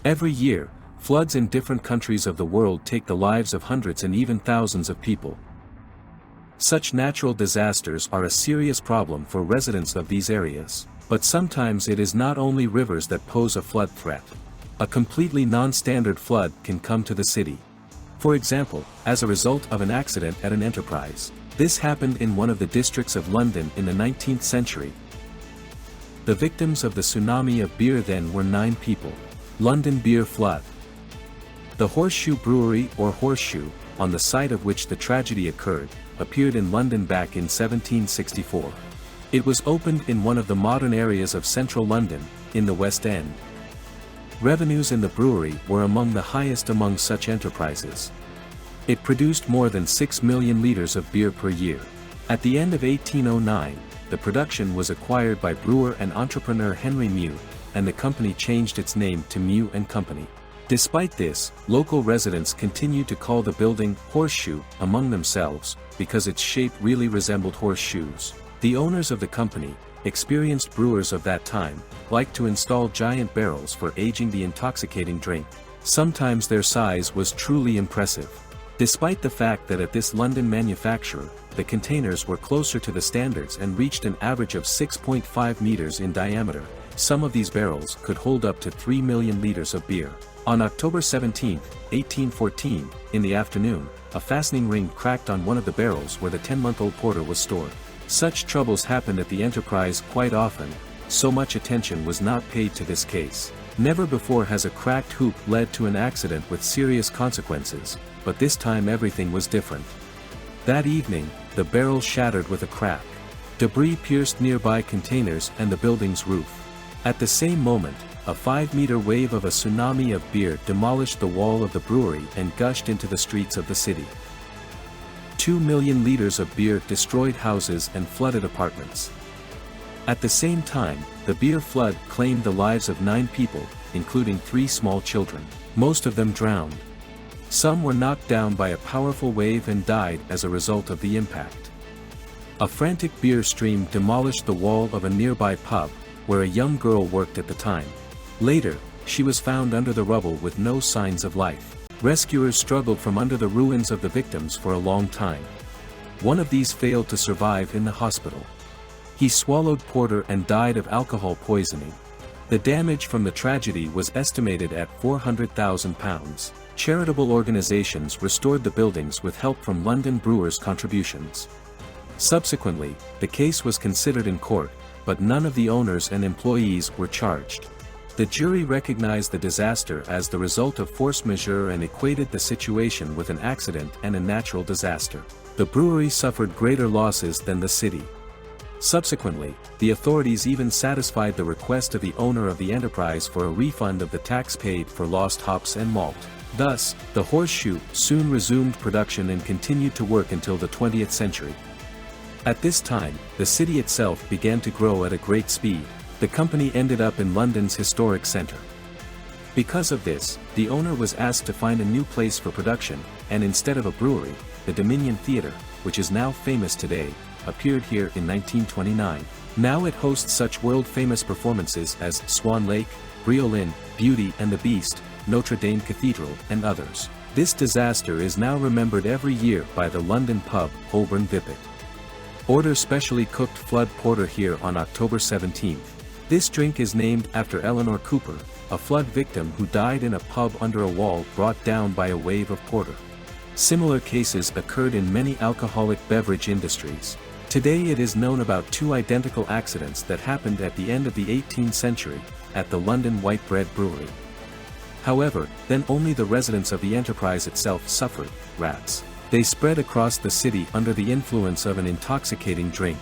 Every year, floods in different countries of the world take the lives of hundreds and even thousands of people. Such natural disasters are a serious problem for residents of these areas, but sometimes it is not only rivers that pose a flood threat. A completely non-standard flood can come to the city. For example, as a result of an accident at an enterprise. This happened in one of the districts of London in the 19th century. The victims of the tsunami of beer then were 9 people. London beer flood. The Horseshoe Brewery or Horseshoe, on the site of which the tragedy occurred, appeared in London back in 1764. It was opened in one of the modern areas of central London, in the West End. Revenues in the brewery were among the highest among such enterprises. It produced more than 6 million litres of beer per year. At the end of 1809, the production was acquired by brewer and entrepreneur Henry Meux, and the company changed its name to Meux & Company. Despite this, local residents continued to call the building Horseshoe among themselves, because its shape really resembled horseshoes. The owners of the company, experienced brewers of that time, liked to install giant barrels for aging the intoxicating drink. Sometimes their size was truly impressive. Despite the fact that at this London manufacturer, the containers were closer to the standards and reached an average of 6.5 meters in diameter, some of these barrels could hold up to 3 million liters of beer. On October 17, 1814, in the afternoon, a fastening ring cracked on one of the barrels where the 10-month-old porter was stored. Such troubles happened at the enterprise quite often, so much attention was not paid to this case. Never before has a cracked hoop led to an accident with serious consequences, but this time everything was different. That evening, the barrel shattered with a crack. Debris pierced nearby containers and the building's roof. At the same moment, a 5-meter wave of a tsunami of beer demolished the wall of the brewery and gushed into the streets of the city. 2 million liters of beer destroyed houses and flooded apartments. At the same time, the beer flood claimed the lives of 9 people, including 3 small children. Most of them drowned. Some were knocked down by a powerful wave and died as a result of the impact. A frantic beer stream demolished the wall of a nearby pub, where a young girl worked at the time. Later, she was found under the rubble with no signs of life. Rescuers struggled from under the ruins of the victims for a long time. One of these failed to survive in the hospital. He swallowed porter and died of alcohol poisoning. The damage from the tragedy was estimated at £400,000. Charitable organizations restored the buildings with help from London brewers' contributions. Subsequently, the case was considered in court, but none of the owners and employees were charged. The jury recognized the disaster as the result of force majeure and equated the situation with an accident and a natural disaster. The brewery suffered greater losses than the city. Subsequently, the authorities even satisfied the request of the owner of the enterprise for a refund of the tax paid for lost hops and malt. Thus, the Horseshoe soon resumed production and continued to work until the 20th century. At this time, the city itself began to grow at a great speed. The company ended up in London's historic centre. Because of this, the owner was asked to find a new place for production, and instead of a brewery, the Dominion Theatre, which is now famous today, appeared here in 1929. Now it hosts such world-famous performances as Swan Lake, Briolin, Beauty and the Beast, Notre Dame Cathedral, and others. This disaster is now remembered every year by the London pub Holborn Vippet. Order specially cooked flood porter here on October 17th. This drink is named after Eleanor Cooper, a flood victim who died in a pub under a wall brought down by a wave of porter. Similar cases occurred in many alcoholic beverage industries. Today it is known about 2 identical accidents that happened at the end of the 18th century, at the London White Bread Brewery. However, then only the residents of the enterprise itself suffered. Rats. They spread across the city under the influence of an intoxicating drink.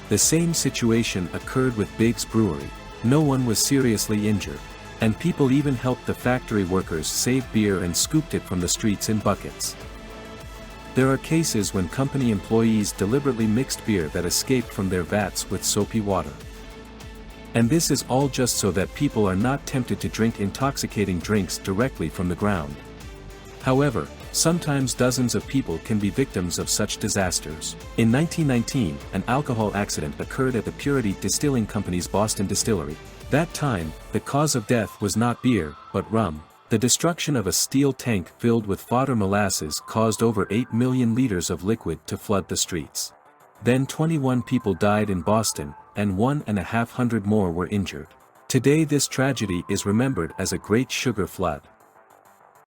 The same situation occurred with Biggs Brewery. No one was seriously injured. And people even helped the factory workers save beer and scooped it from the streets in buckets. There are cases when company employees deliberately mixed beer that escaped from their vats with soapy water. And this is all just so that people are not tempted to drink intoxicating drinks directly from the ground. However, sometimes dozens of people can be victims of such disasters. In 1919, an alcohol accident occurred at the Purity Distilling Company's Boston distillery. That time, the cause of death was not beer, but rum. The destruction of a steel tank filled with fodder molasses caused over 8 million liters of liquid to flood the streets. Then 21 people died in Boston, and 1,500 more were injured. Today this tragedy is remembered as a great sugar flood.